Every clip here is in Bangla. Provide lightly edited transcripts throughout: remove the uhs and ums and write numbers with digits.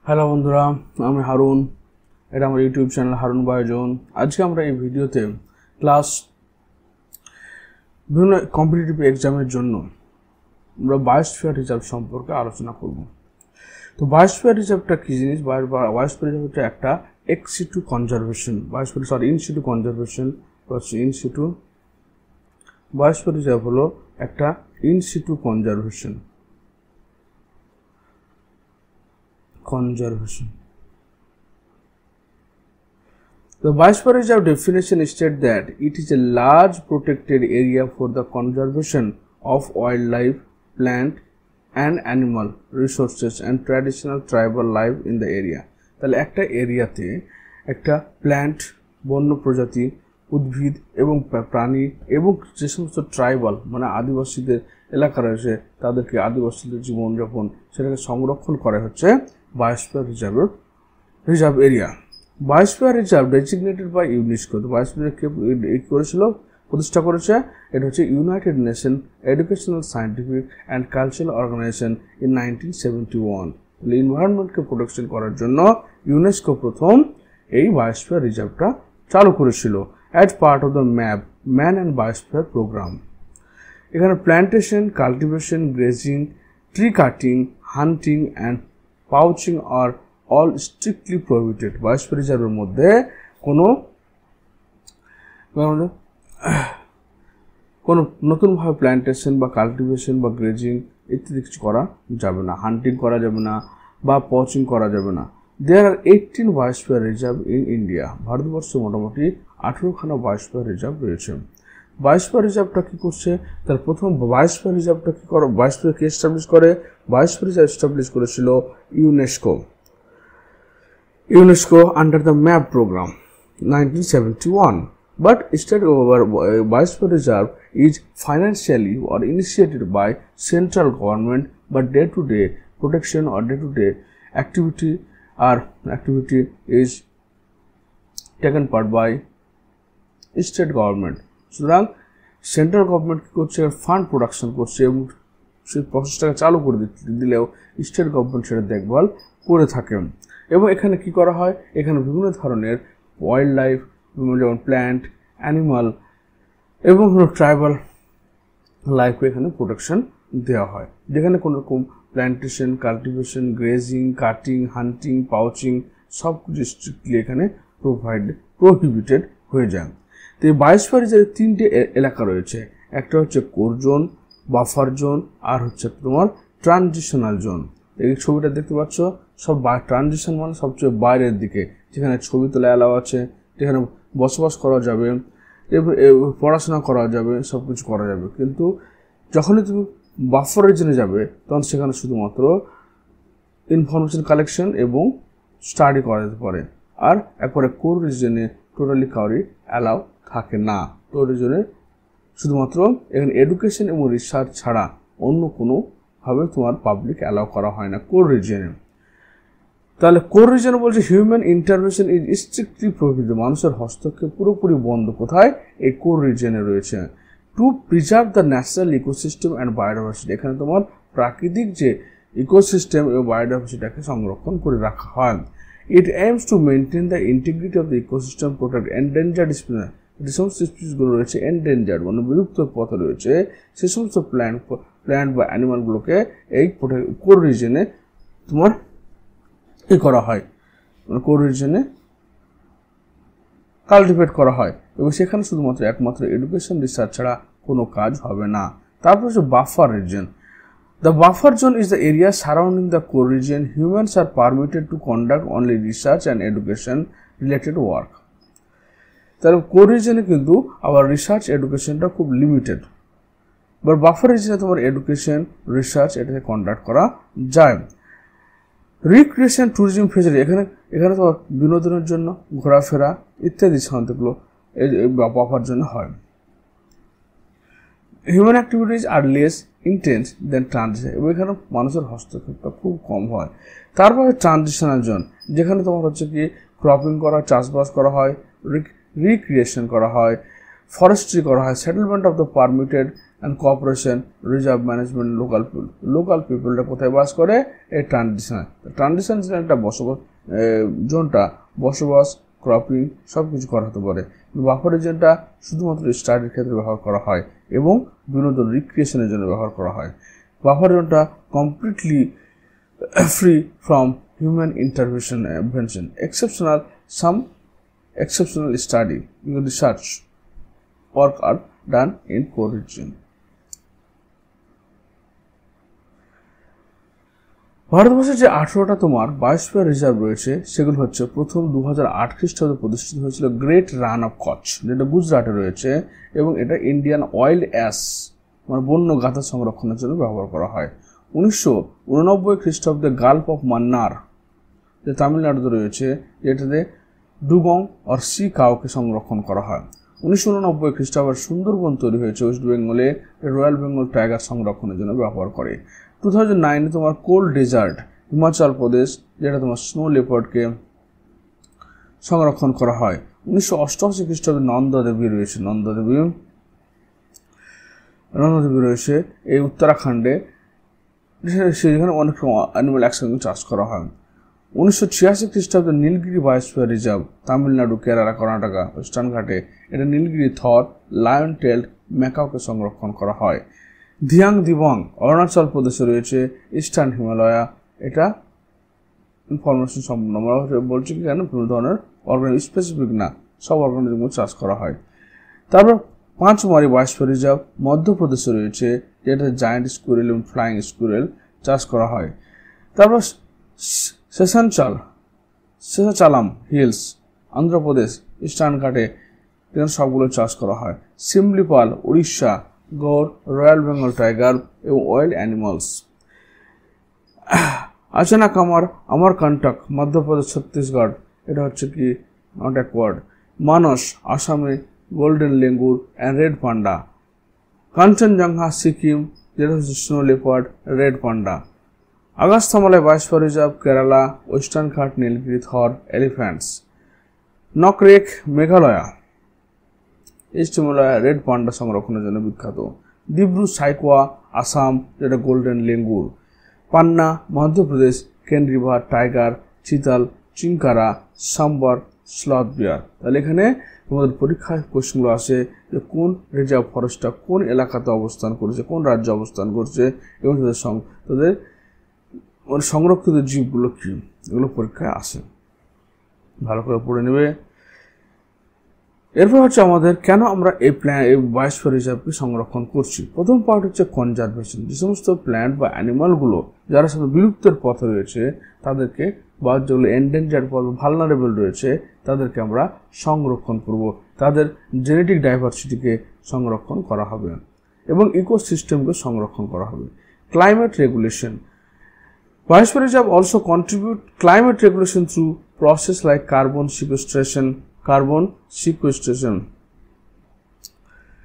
হ্যালো বন্ধুরা, আমি হারুন। এটা আমার ইউটিউব চ্যানেল হারুন বায়োজন। আজকে আমরা এই ভিডিওতে ক্লাস বিভিন্ন কম্পিটিটিভ এক্সামের জন্য আমরা বায়োস্ফিয়ার রিজার্ভ সম্পর্কে আলোচনা করব। তো বায়োস্ফিয়ার রিজার্ভটা কী জিনিস? বায়োস্ফিয়ার রিজার্ভ হচ্ছে একটা ex situ conservation, in situ conservation. Biosphere reserve হলো একটা in situ conservation. The Biosphere Reserve definition states that it is a large protected area for the conservation of wildlife, plant and animal resources and traditional tribal life in the area. তাহলে একটা এরিয়াতে একটা প্ল্যান্ট, বন্য প্রজাতি, উদ্ভিদ এবং প্রাণী এবং যে সমস্ত ট্রাইবাল মানে আদিবাসীদের এলাকা রয়েছে তাদেরকে আদিবাসীদের জীবনযাপন সেটাকে সংরক্ষণ করা হচ্ছে biosphere reserve area. Biosphere reserve designated by UNESCO. তো বায়োস্ফিয়ার কে করেছিল, প্রতিষ্ঠা করেছে? এটা হচ্ছে United Nation educational, scientific and cultural organization in 1971। এনভায়রনমেন্টকে প্রোটেকশন করার জন্য ইউনেস্কো প্রথম এই বায়োস্ফিয়ার রিজার্ভটা চালু করেছিল as part of the man and biosphere programme. এখানে plantation, cultivation, grazing, tree cutting, hunting and poaching আর অল স্ট্রিক্টলি প্রহিবিটেড। বায়োস্ফিয়ার রিজার্ভের মধ্যে কোনো নতুনভাবে প্ল্যান্টেশন বা কাল্টিভেশন বা গ্রেজিং ইত্যাদি কিছু করা যাবে না, হান্টিং করা যাবে না বা পাউচিং করা যাবে না। দেয়ার আর 18 বায়োস্ফিয়ার রিজার্ভ ইন ইন্ডিয়া। ভারতবর্ষে মোটামুটি 18খানা বায়োস্ফিয়ার রিজার্ভ রয়েছে। বায়োস্ফিয়ার রিজার্ভটা কী করছে? তার প্রথম বায়োস্ফিয়ার রিজার্ভটা কী করে, বায়োস্ফিয়ারকে এস্টাবলিশ করে? বায়োস্ফিয়ার রিজার্ভ এস্টাবলিশ করেছিল UNESCO under the MAP program 1971. But state biosphere reserve is financially or initiated by central government, but day-to-day protection or day-to-day activity is taken part by state government. সুতরাং সেন্ট্রাল গভর্নমেন্ট কী করছে? ফান্ড প্রোডাকশন করছে এবং সেই প্রসেসটাকে চালু করে দিলেও স্টেট গভর্নমেন্ট সেটা দেখভাল করে থাকে। এবং এখানে কি করা হয়? এখানে বিভিন্ন ধরনের ওয়াইল্ড লাইফ যেমন প্ল্যান্ট, অ্যানিমাল এবং ট্রাইবাল লাইফকে এখানে প্রোটেকশন দেওয়া হয়, যেখানে কোনো রকম প্ল্যান্টেশন, কাল্টিভেশন, গ্রেজিং, কাটিং, হান্টিং, পাউচিং সব কিছু স্ট্রিক্টলি এখানে প্রোহিবিটেড হয়ে যায়। তো এই বায়োস্ফিয়ার রিজার্ভে 3টে এলাকা রয়েছে। একটা হচ্ছে কোর জোন, বাফার জোন আর হচ্ছে তোমার ট্রানজিশনাল জোন। এই ছবিটা দেখতে পাচ্ছ, সব ট্রানজিশন মানে সবচেয়ে বাইরের দিকে, যেখানে ছবি তোলা অ্যালাউ আছে, যেখানে বসবাস করা যাবে, পড়াশোনা করা যাবে, সব কিছু করা যাবে। কিন্তু যখনই তুমি বাফার রিজনে যাবে তখন সেখানে শুধুমাত্র ইনফরমেশন কালেকশন এবং স্টাডি করা যেতে পারে। আর একবারে কোর রিজনে টোটালি কাউরি অ্যালাউ থাকে না। কোর রিজনে শুধুমাত্র এখানে এডুকেশন এবং রিসার্চ ছাড়া অন্য কোনোভাবে তোমার পাবলিক অ্যালাউ করা হয় না কোর রিজনে। তাহলে কোর রিজনে বলছে human intervention is strictly prohibited. মানুষের হস্তক্ষেপ পুরোপুরি বন্ধ। কোথায়? এই কোর রিজনে রয়েছে। Two preserve the natural ecosystem and biodiversity. এখানে তোমার প্রাকৃতিক যে ইকোসিস্টেম এবং বায়োডাইভার্সিটিটাকে সংরক্ষণ করে রাখা হয়। It aims to maintain the integrity of the ecosystem, protect endangered species. যে সমস্ত স্পিসিসগুলো রয়েছে এন্ডেঞ্জার্ড মানে বিলুপ্ত পথে রয়েছে, সে সমস্ত প্ল্যান্ট বা অ্যানিমালগুলোকে এই কোর রিজনে তোমার করা হয়, মানে কোর রিজনে কাল্টিভেট করা হয় এবং সেখানে শুধুমাত্র একমাত্র এডুকেশন রিসার্চ ছাড়া কোনো কাজ হবে না। তারপর হচ্ছে buffer reason. The buffer zone is the area surrounding the core reason. Humans are permitted to conduct only research and education related work. তাহলে কোর রিজনে কিন্তু আবার রিসার্চ এডুকেশনটা খুব লিমিটেড, বাট বাফার রিজনে তোমার এডুকেশন, রিসার্চ এটাকে কন্ডাক্ট করা যায়। রিক্রিয়েশন ট্যুরিজম ফিচারি, এখানে তোমার বিনোদনের জন্য ঘোরাফেরা ইত্যাদি শান্তিগুলো এই বাফার জন্য হয়। হিউম্যান অ্যাক্টিভিটিস আর লেস ইন্টেন্স দেন ট্রানজিশন, এবং এখানে মানুষের হস্তক্ষেপটা খুব কম হয়। তারপরে ট্রানজিশনাল জোন, যেখানে তোমার হচ্ছে কি ক্রপিং করা, চাষবাস করা হয়, রিক্রিয়েশন করা হয়, ফরেস্ট্রি করা হয়, settlement of the permitted and cooperation, reserve management, local পিপলরা কোথায় বাস করে? এই ট্রানজিশন একটা জোনটা বসবাস, ক্রপিং সব কিছু করা হতে পারে। বাফার রিজনটা শুধুমাত্র স্টাডির ক্ষেত্রে ব্যবহার করা হয় এবং বিনোদন রিক্রিয়েশনের জন্য ব্যবহার করা হয়। বাফার জোনটা completely free from human intervention, some exceptional study research work are done in core region. ভারতবর্ষে যে 18টা তোমার বায়োস্ফিয়ার রিজার্ভ রয়েছে সেগুলো হচ্ছে, প্রথম 2008 খ্রিস্টাব্দে প্রতিষ্ঠিত হয়েছিল গ্রেট রান অফ কচ্ছ, যেটা গুজরাটে রয়েছে, এবং এটা ইন্ডিয়ান অয়েল অ্যাশ মানে বন্য গাথা সংরক্ষণের জন্য ব্যবহার করা হয়। 1989 খ্রিস্টাব্দে গালফ অফ মান্নার যে তামিলনাড়ুতে রয়েছে, যেটাতে ডুগং আর সি কাউকে সংরক্ষণ করা হয়। 1989 খ্রিস্টাব্দে সুন্দরবন তৈরি হয়েছে ওয়েস্ট বেঙ্গলে, রয়্যাল বেঙ্গল টাইগার সংরক্ষণের জন্য ব্যবহার করে। 2009 তোমার কোল্ড ডেজার্ট হিমাচল প্রদেশ, যেটা তোমার স্নো লেপার্ডকে সংরক্ষণ করা হয়। 1988 খ্রিস্টাব্দে নন্দাদেবী রয়েছে এই উত্তরাখণ্ডে, সেখানে অনেক অ্যানিমাল একসঙ্গে চাষ করা হয়। 1986 খ্রিস্টাব্দে Nilgiri biosphere reserve, Tamil Nadu, Kerala, Karnataka, western ঘাটে, এটা নীলগিরি থর, লায়ন টেল্ড ম্যাকাওকে সংরক্ষণ করা হয়। ধিয়াং দিবং অরুণাচল প্রদেশে রয়েছে, ইস্টার্ন হিমালয়া, এটা ইনফরমেশন সম্পূর্ণ আমরা বলছি কি কেন বিভিন্ন ধরনের অর্গানিক স্পেসিফিক না, সব অর্গানিজম চাষ করা হয়। তারপর পাঁচমারি বায়োস্ফিয়ার রিজার্ভ মধ্যপ্রদেশে রয়েছে, যেটা জায়ান্ট স্কুইরেল এবং ফ্লাইং স্কুইরেল চাষ করা হয়। তারপর শেষাচালাম হিলস অন্ধ্রপ্রদেশ, ইস্টার্ন ঘাটে, এখানে সবগুলো চাষ করা হয়। সিমলিপাল উড়িষ্যা, গৌড়, রয়্যাল বেঙ্গল টাইগার এবং ওয়াইল্ড অ্যানিমালস। আচানক অমরকন্টক মধ্যপ্রদেশ, ছত্তিশগড়, এটা হচ্ছে কি নট অ্যাকওয়ার্ড। মানস আসামে, golden langur and red panda. Kanchenjunga Sikkim, যেটা হচ্ছে snow leopard, red panda. Agasthyamalai biosphere reserve Kerala, western Ghat, Nilgiri tahr, elephants. Nokrek Meghalaya, east Himalaya, red panda সংরক্ষণের জন্য বিখ্যাত। দিব্রু সাইকোয়া আসাম, যেটা golden langur. Panna Madhya Pradesh, Ken river tiger, chital, chinkara, sambar, sloth bear. তাহলে এখানে তোমাদের পরীক্ষায় কোশ্চেনগুলো আসে যে কোন রিজার্ভ ফরেস্টটা কোন এলাকাতে অবস্থান করছে, কোন রাজ্যে অবস্থান করছে, এবং তাদের সংরক্ষিত জীবগুলো কি, এগুলো পরীক্ষায় আসে, ভালো করে পড়ে নেবে। এরপর হচ্ছে আমাদের কেন আমরা এই বায়োস্ফিয়ার রিজার্ভকে সংরক্ষণ করছি। প্রথম পার্ট হচ্ছে কনজারভেশন, যে সমস্ত প্ল্যান্ট বা অ্যানিমালগুলো যারা সাথে বিলুপ্তের পথে রয়েছে তাদেরকে, বা যেগুলো এন্ডেঞ্জার্ড বা ভালনারেবল রয়েছে তাদেরকে আমরা সংরক্ষণ করব, তাদের জেনেটিক ডাইভার্সিটিকে সংরক্ষণ করা হবে এবং ইকোসিস্টেমকে সংরক্ষণ করা হবে। Climate regulation, biosphere reserve also contribute climate regulation through process like carbon sequestration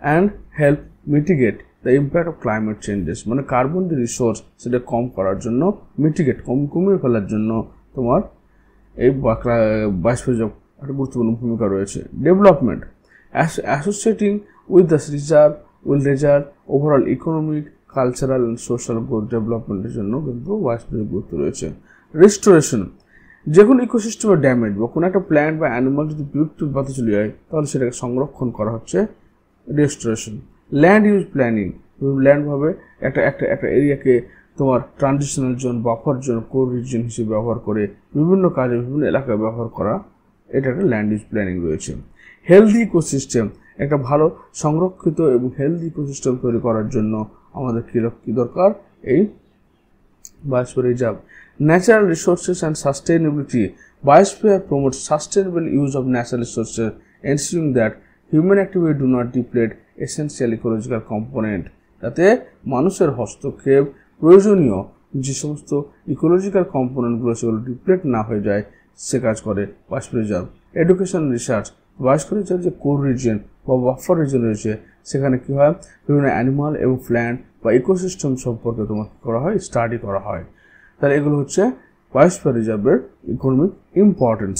and help mitigate the impact of climate changes। মানে কার্বন যে রিসোর্স সেটা কম করার জন্য, কমিয়ে ফেলার জন্য তোমার এই বায়োস্ফিয়ার রিজার্ভ একটা গুরুত্বপূর্ণ ভূমিকা রয়েছে। Development, associating with the reserve overall economic, cultural and social growth ডেভেলপমেন্টের জন্য কিন্তু বায়োস্ফিয়ারের গুরুত্ব রয়েছে। রেস্টোরেশন, যে কোনো ইকোসিস্টেমের ড্যামেজ বা কোনো একটা প্ল্যান্ট বা অ্যানিমাল যদি বিলুপ্তির পথে চলে যায় তাহলে সেটাকে সংরক্ষণ করা হচ্ছে রেস্টোরেশন। ল্যান্ড ইউজ প্ল্যানিং, ল্যান্ডভাবে একটা এরিয়াকে তোমার transitional zone, buffer zone, core reason হিসেবে ব্যবহার করে বিভিন্ন কাজে বিভিন্ন এলাকায় ব্যবহার করা, এটা একটা ল্যান্ড ইউজ প্ল্যানিং রয়েছে। হেলদি ইকোসিস্টেম, একটা ভালো সংরক্ষিত এবং হেলদি ইকোসিস্টেম তৈরি করার জন্য আমাদের কী দরকার? এই biosphere reserve. Natural resources and sustainability, biosphere promotes sustainable use of natural resources ensuring that human activity do not deplete essential ecological component, যাতে মানুষের হস্তক্ষেপ প্রয়োজনীয় যে সমস্ত ইকোলজিক্যাল কম্পোনেন্টগুলো সেগুলো ডিপ্লেট না হয়ে যায় সে কাজ করে biosphere reserve. Education research, biosphere reserve যে কোর রিজন বা বাফার রিজন রয়েছে সেখানে কী হয়, বিভিন্ন অ্যানিমাল এবং প্ল্যান্ট বা ইকোসিস্টেম সম্পর্কে তোমার করা হয়, স্টাডি করা হয়। তাহলে এগুলো হচ্ছে বায়োস্ফিয়ার রিজার্ভের ইকোনমিক ইম্পর্টেন্স।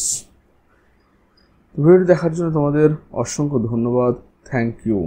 ভিডিওটি দেখার জন্য তোমাদের অসংখ্য ধন্যবাদ। Thank you.